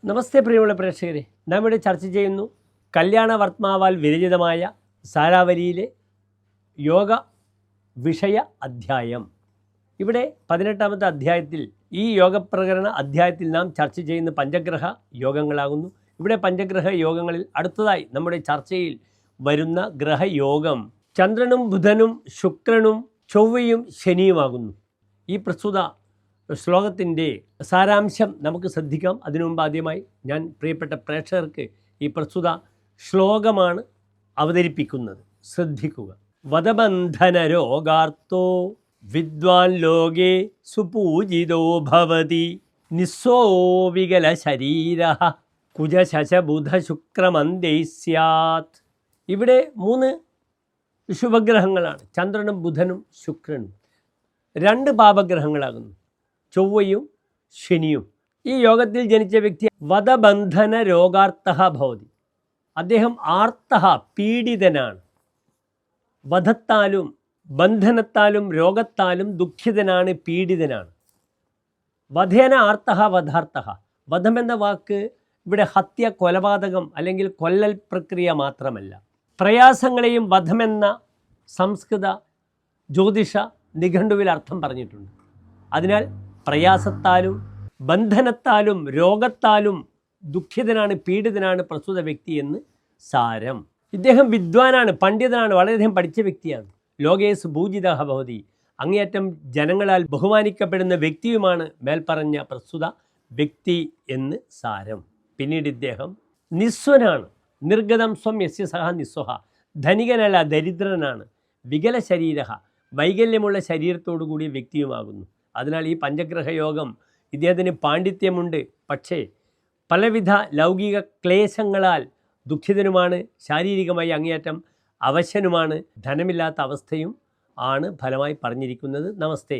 നമസ്തേ പ്രിയമുള്ള പ്രേക്ഷകരെ, നാം ഇവിടെ ചർച്ച ചെയ്യുന്നു കല്യാണവർമാവാൽ വിരചിതമായ സാരാവലിയിലെ യോഗ വിഷയ അധ്യായം. ഇവിടെ 18ാമത്തെ അധ്യായത്തിൽ ഈ യോഗപ്രകരണ അധ്യായത്തിൽ നാം ചർച്ച ചെയ്യുന്ന പഞ്ചഗ്രഹ യോഗങ്ങളാകുന്നു. ഇവിടെ പഞ്ചഗ്രഹ യോഗങ്ങളിൽ അടുത്തതായി നമ്മുടെ ചർച്ചയിൽ വരുന്ന ഗ്രഹയോഗം ചന്ദ്രനും ബുധനും ശുക്രനും ചൊവ്വയും ശനിയുമാകുന്നു. ഈ പ്രസ്തുത ശ്ലോകത്തിൻ്റെ സാരാംശം നമുക്ക് ശ്രദ്ധിക്കാം. അതിനു മുമ്പ് ആദ്യമായി ഞാൻ പ്രിയപ്പെട്ട പ്രേക്ഷകർക്ക് ഈ പ്രസ്തുത ശ്ലോകമാണ് അവതരിപ്പിക്കുന്നത്. ശ്രദ്ധിക്കുക. വദബന്ധന രോഗാർത്തോ വിദ്വാൻ ലോകേ സുപൂജിതോ ഭവതി നിസ്സോ വികല ശരീരഃ കുജശശബുധ ശുക്രമന്ദൈ സ്യാത്. ഇവിടെ 3 ശുഭഗ്രഹങ്ങളാണ്, ചന്ദ്രനും ബുധനും ശുക്രനും. 2 പാപഗ്രഹങ്ങളാകുന്നു, ചൊവ്വയും ശനിയും. ഈ യോഗത്തിൽ ജനിച്ച വ്യക്തി വദബന്ധന രോഗാർത്തഃ ഭവതി. അദ്ദേഹം ആർത്തഃ പീഡിതനാണ്. വധത്താലും ബന്ധനത്താലും രോഗത്താലും ദുഃഖിതനാണ്, പീഡിതനാണ്. വധേന ആർത്തഃ വധാർത്തഃ. വധം എന്ന വാക്ക് ഇവിടെ ഹത്യ, കൊലപാതകം അല്ലെങ്കിൽ കൊല്ലൽ പ്രക്രിയ മാത്രമല്ല. പ്രയാസങ്ങളെയും വധമെന്ന സംസ്കൃത ജ്യോതിഷ നിഘണ്ടുവിൽ അർത്ഥം പറഞ്ഞിട്ടുണ്ട്. അതിനാൽ പ്രയാസത്താലും ബന്ധനത്താലും രോഗത്താലും ദുഃഖിതനാണ്, പീഡിതനാണ് പ്രസ്തുത വ്യക്തി എന്ന് സാരം. ഇദ്ദേഹം വിദ്വാനാണ്, പണ്ഡിതനാണ്, വളരെയധികം പഠിച്ച വ്യക്തിയാണ്. ലോകേസ് ഭൂജിതഃ ഭവതി. അങ്ങേയറ്റം ജനങ്ങളാൽ ബഹുമാനിക്കപ്പെടുന്ന വ്യക്തിയുമാണ് മേൽപ്പറഞ്ഞ പ്രസ്തുത വ്യക്തി എന്ന് സാരം. പിന്നീട് ഇദ്ദേഹം നിസ്വനാണ്. നിർഗതം സ്വം യസ്യ സഹ നിസ്വഹ. ധനികനല്ല, ദരിദ്രനാണ്. വികല ശരീരഃ. വൈകല്യമുള്ള ശരീരത്തോടു കൂടിയ വ്യക്തിയുമാകുന്നു. അതിനാൽ ഈ പഞ്ചഗ്രഹ യോഗം ഇദ്ദേഹത്തിന് പാണ്ഡിത്യമുണ്ട്, പക്ഷേ പലവിധ ലൗകിക ക്ലേശങ്ങളാൽ ദുഃഖിതനുമാണ്, ശാരീരികമായി അങ്ങേയറ്റം അവശനുമാണ്, ധനമില്ലാത്ത അവസ്ഥയും ആണ് ഫലമായി പറഞ്ഞിരിക്കുന്നത്. നമസ്തേ.